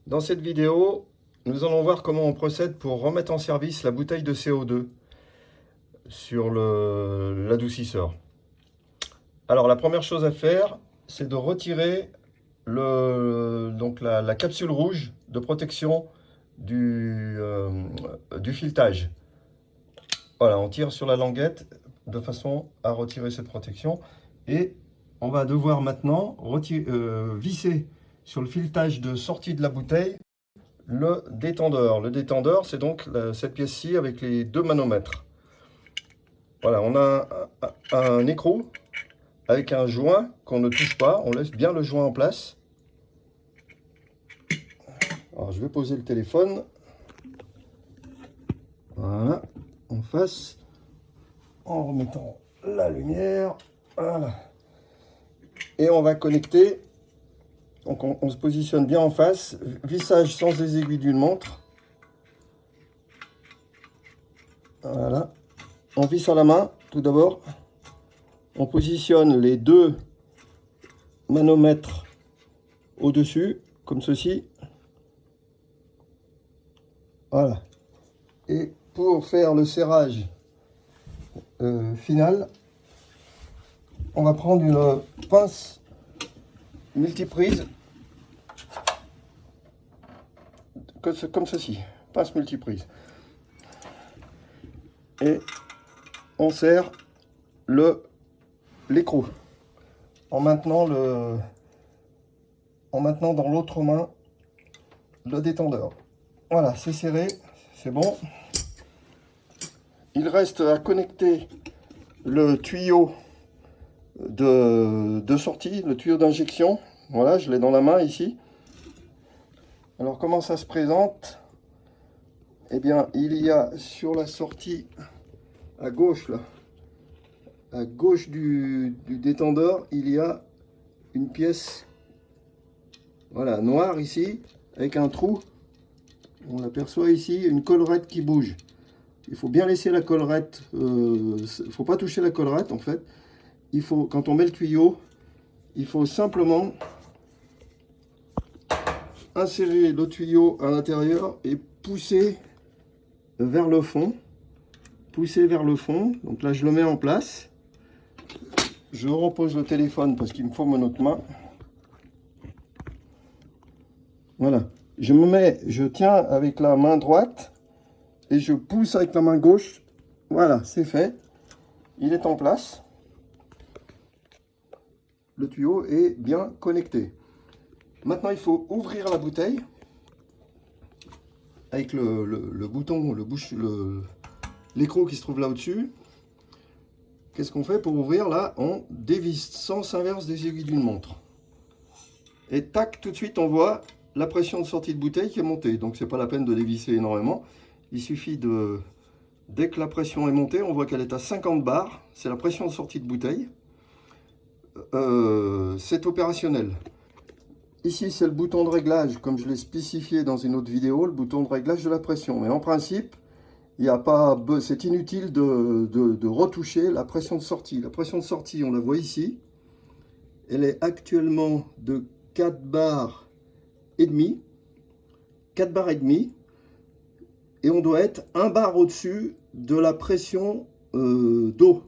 Dans cette vidéo, nous allons voir comment on procède pour remettre en service la bouteille de CO2 sur l'adoucisseur. Alors la première chose à faire, c'est de retirer la capsule rouge de protection du filetage. Voilà, on tire sur la languette de façon à retirer cette protection. Et on va devoir maintenant visser sur le filetage de sortie de la bouteille le détendeur. Le détendeur, c'est donc cette pièce-ci avec les deux manomètres. Voilà, on a un écrou avec un joint qu'on ne touche pas. On laisse bien le joint en place. Alors, je vais poser le téléphone. Voilà, en face, en remettant la lumière. Voilà. Et on va connecter. Donc on se positionne bien en face, vissage sans les aiguilles d'une montre. Voilà. On visse à la main tout d'abord. On positionne les deux manomètres au-dessus, comme ceci. Voilà. Et pour faire le serrage final, on va prendre une pince multiprise. Comme ceci, pince multiprise. Et on serre l'écrou en maintenant dans l'autre main le détendeur. Voilà, c'est serré, c'est bon. Il reste à connecter le tuyau de sortie, le tuyau d'injection. Voilà, je l'ai dans la main ici. Alors comment ça se présente? Eh bien, il y a sur la sortie à gauche, là, à gauche du détendeur, il y a une pièce, voilà, noire ici, avec un trou. On l'aperçoit ici, une collerette qui bouge. Il faut bien laisser la collerette, il ne faut pas toucher la collerette en fait. Il faut, quand on met le tuyau, il faut simplement insérer le tuyau à l'intérieur et pousser vers le fond. Pousser vers le fond. Donc là, je le mets en place. Je repose le téléphone parce qu'il me faut mon autre main. Voilà. Je tiens avec la main droite et je pousse avec la main gauche. Voilà, c'est fait. Il est en place. Le tuyau est bien connecté. Maintenant, il faut ouvrir la bouteille avec le bouton, l'écrou qui se trouve là au-dessus. Qu'est-ce qu'on fait pour ouvrir? Là, on dévisse, sens inverse des aiguilles d'une montre. Et tac, tout de suite, on voit la pression de sortie de bouteille qui est montée. Donc, c'est pas la peine de dévisser énormément. Il suffit dès que la pression est montée, on voit qu'elle est à 50 bars. C'est la pression de sortie de bouteille. C'est opérationnel. Ici, c'est le bouton de réglage, comme je l'ai spécifié dans une autre vidéo, le bouton de réglage de la pression. Mais en principe, c'est inutile de retoucher la pression de sortie. La pression de sortie, on la voit ici. Elle est actuellement de 4 bars et demi. 4 bars et demi. Et on doit être 1 bar au-dessus de la pression d'eau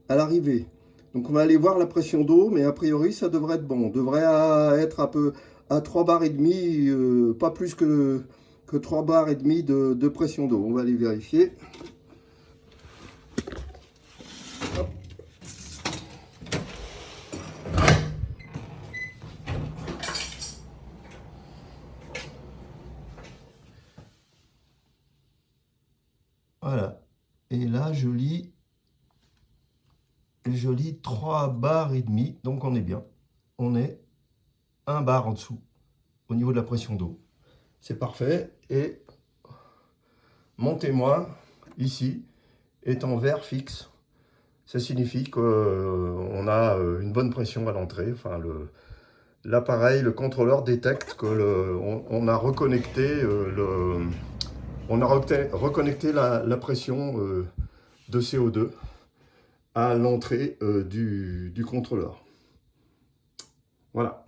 à l'arrivée. Donc on va aller voir la pression d'eau, mais a priori ça devrait être bon. On devrait être à 3 bars et demi, pas plus que 3 bars et demi de pression d'eau. On va aller vérifier. Hop. Voilà. Et là je lis 3 bars et demi, donc on est bien. On est 1 bar en dessous au niveau de la pression d'eau. C'est parfait. Et mon témoin ici est en vert fixe. Ça signifie qu'on a une bonne pression à l'entrée. Enfin, l'appareil, le contrôleur détecte qu'on a reconnecté la pression de CO2 à l'entrée du contrôleur. Voilà.